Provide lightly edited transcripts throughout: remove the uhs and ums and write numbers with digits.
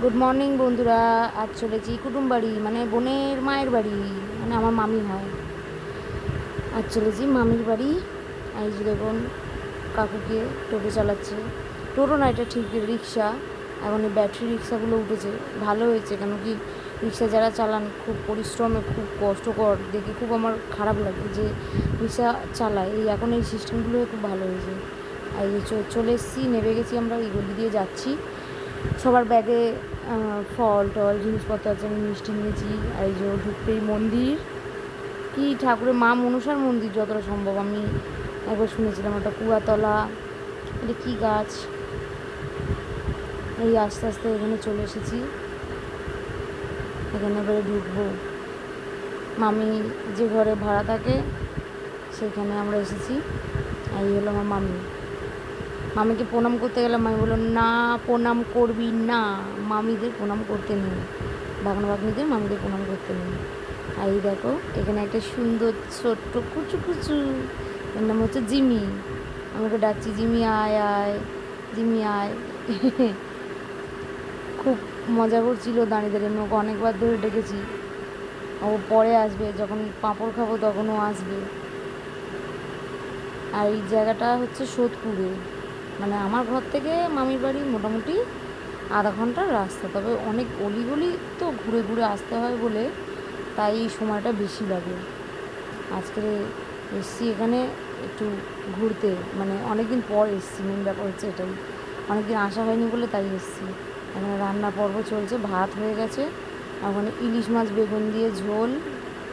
Good morning বন্ধুরা। আজ চলেছি কুটুম বাড়ি, মানে বোনের মায়ের বাড়ি, মানে আমার মামি হয়। আজ চলেছি মামির বাড়ি। এই যে দেখুন, কাকুকে টোটো চালাচ্ছে। টোটো না, এটা ঠিক রিক্সা। এখন এই ব্যাটারি রিক্সাগুলো উঠেছে, ভালো হয়েছে। কেন কি, রিক্সা যারা চালান খুব পরিশ্রমে, খুব কষ্টকর, দেখে খুব আমার খারাপ লাগে যে রিক্সা চালায়। এখন এই সিস্টেমগুলো খুব ভালো হয়েছে। আর এই যে চলে এসেছি, নেমে গেছি আমরা, এই গলি দিয়ে যাচ্ছি। সবার ব্যাগে ফল টল জিনিসপত্র আছে, আমি মিষ্টি নিয়েছি। আর এই যে ঢুকতেই মন্দির, কি ঠাকুরের মা মনসার মন্দির যতটা সম্ভব। আমি একবার শুনেছিলাম ওটা কুয়াতলা, এটা কী গাছ। এই আস্তে আস্তে এখানে চলে এসেছি, এখানে এবারে ঢুকবো। মামি যে ঘরে ভাড়া থাকে সেখানে আমরা এসেছি। আর এই হলো আমার মামি। মামিকে প্রণাম করতে গেলাম, মামি বললো না প্রণাম করবি না, মামিদের প্রণাম করতে নেই, বাগনা বাগনিদের মামিদের প্রণাম করতে নেই। আর এই দেখো, এখানে একটা সুন্দর ছোট্ট কুচু কুচু, এর নাম হচ্ছে জিমি। আমাকে ডাকছি জিমি আয় আয়, জিমি আয়। খুব মজা করছিল দাঁড়িয়ে দাঁড়িয়ে, আমি ওকে অনেকবার ধরে ডেকেছি। ও পরে আসবে, যখন পাঁপড় খাবো তখন ও আসবে। আর এই জায়গাটা হচ্ছে সোদপুরে, মানে আমার ঘর থেকে মামির বাড়ি মোটামুটি আধা ঘন্টার রাস্তা। তবে অনেক অলিগলি তো ঘুরে ঘুরে আসতে হয় বলে তাই এই সময়টা বেশি লাগে। আজকে এসছি এখানে একটু ঘুরতে, মানে অনেক দিন পর এসছি, মেন ব্যাপার হচ্ছে এটাই। অনেক দিন আসা হয়নি বলে তাই এসছি। এখানে রান্না পর্ব চলছে, ভাত হয়ে গেছে, ওখানে ইলিশ মাছ বেগুন দিয়ে ঝোল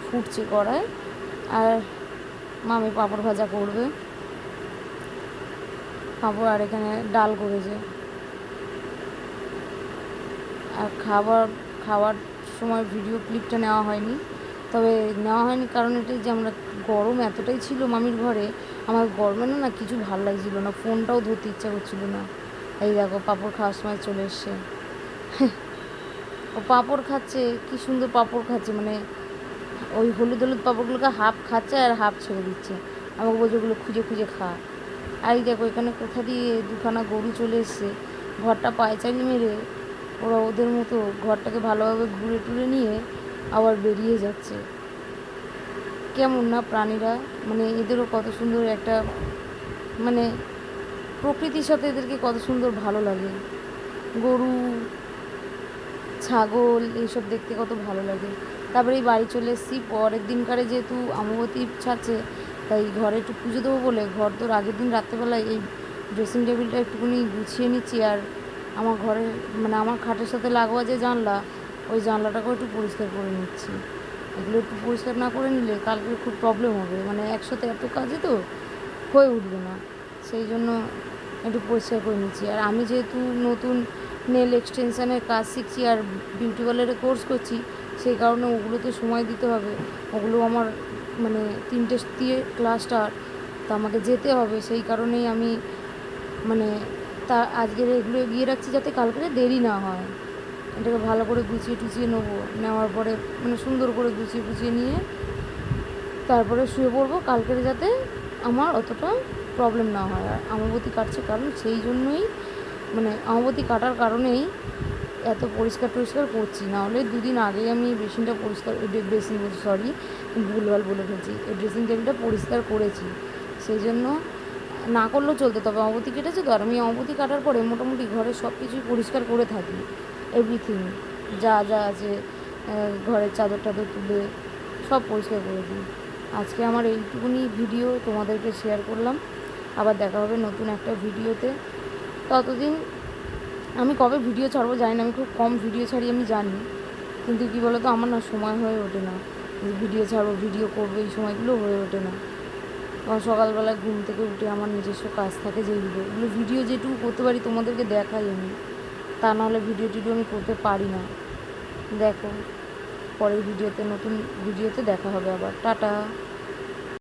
ফুটছে কড়ায়। আর মামি পাঁপড় ভাজা করবে, পাঁপড়, আর এখানে ডাল করেছে। আর খাওয়ার সময় ভিডিও ক্লিপটা নেওয়া হয়নি। তবে নেওয়া হয়নি কারণ এটাই যে আমরা গরম এতটাই ছিল মামির ঘরে, আমার গরমে না কিছু ভালো লাগছিল না, ফোনটাও ধরতে ইচ্ছা করছিল না। এই দেখো পাঁপড় খাওয়ার সময় চলে এসছে। ও পাঁপড় খাচ্ছে, কি সুন্দর পাঁপড় খাচ্ছে, মানে ওই হলুদ হলুদ পাঁপড়গুলোকে হাফ খাচ্ছে আর হাফ ছেড়ে দিচ্ছে। আমাকে বলছে ওগুলো খুঁজে খুঁজে খা। আর এই দেখো, এখানে কোথা দিয়ে দুখানা গরু চলে এসছে, ঘরটা পায়চারি মেরে ওরা ওদের মতো ঘরটাকে ভালোভাবে ঘুরে টুরে নিয়ে আবার বেরিয়ে যাচ্ছে। কেমন না প্রাণীরা, মানে এদেরও কত সুন্দর একটা, মানে প্রকৃতির সাথে এদেরকে কত সুন্দর ভালো লাগে। গরু, ছাগল এইসব দেখতে কত ভালো লাগে। তারপরে এই বাড়ি চলে এসেছি পরের দিনকারে, যেহেতু অমাবতী ছাড়ছে, তাই ঘরে একটু পুজো দেবো বলে ঘর তোর আগের দিন রাত্রেবেলায় এই ড্রেসিং টেবিলটা একটুখানি গুছিয়ে নিচ্ছি। আর আমার ঘরের, মানে আমার খাটের সাথে লাগোয়া যে জানলা, ওই জানলাটাকেও একটু পরিষ্কার করে নিচ্ছি। এগুলো একটু পরিষ্কার না করে নিলে কালকে খুব প্রবলেম হবে, মানে একসাথে এত কাজে তো হয়ে উঠবে না। সেই জন্য একটু পরিষ্কার করে নিচ্ছি। আর আমি যেহেতু নতুন নেল এক্সটেনশানের কাজ শিখছি আর বিউটি পার্লারে কোর্স করছি, সেই কারণে ওগুলোতে সময় দিতে হবে। ওগুলো আমার, মানে 3টে দিয়ে ক্লাস স্টার্ট, তা আমাকে যেতে হবে। সেই কারণেই আমি, মানে তা আজকের এগুলো এগিয়ে রাখছি যাতে কালকে দেরি না হয়। এটাকে ভালো করে গুছিয়ে টুছিয়ে নেবো, নেওয়ার পরে মানে সুন্দর করে গুছিয়ে গুছিয়ে নিয়ে তারপরে শুয়ে পড়বো, কালকের যাতে আমার অতটা প্রবলেম না হয়। আর অমাবতী কাটছে কারণ সেই জন্যই, মানে অমাবতী কাটার কারণেই এত পরিষ্কার টরিষ্কার করছি। নাহলে দুদিন আগেই আমি বেসিনটা পরিষ্কার, বেসিন বলছি সরি, ভুলভাল বলে ফেলছি, এই ড্রেসিং টেবিলটা পরিষ্কার করেছি। সেই জন্য না করলেও চলতো, তবে অমাবতী কেটেছে তো। আর আমি অমাবতী কাটার পরে মোটামুটি ঘরের সব কিছুই পরিষ্কার করে থাকি, এভরিথিং যা যা আছে, ঘরের চাদর টাদর তুলে সব পরিষ্কার করে দিই। আজকে আমার এইটুকুনি ভিডিও তোমাদেরকে শেয়ার করলাম। আবার দেখা হবে নতুন একটা ভিডিওতে। ততদিন আমি কবে ভিডিও ছাড়বো জানি না, আমি খুব কম ভিডিও ছাড়ি আমি জানি, কিন্তু কী বলো তো, আমার না সময় হয়ে ওঠে না যে ভিডিও ছাড়বো, ভিডিও করবো, এই সময়গুলো হয়ে ওঠে না। কারণ সকালবেলায় ঘুম থেকে উঠে আমার নিজস্ব কাজ থাকে, যেগুলো ভিডিও যেটুকু করতে পারি তোমাদেরকে দেখাই আমি, তা নাহলে ভিডিও টিডিও আমি করতে পারি না। দেখো, পরের ভিডিওতে, নতুন ভিডিওতে দেখা হবে আবার। টাটা।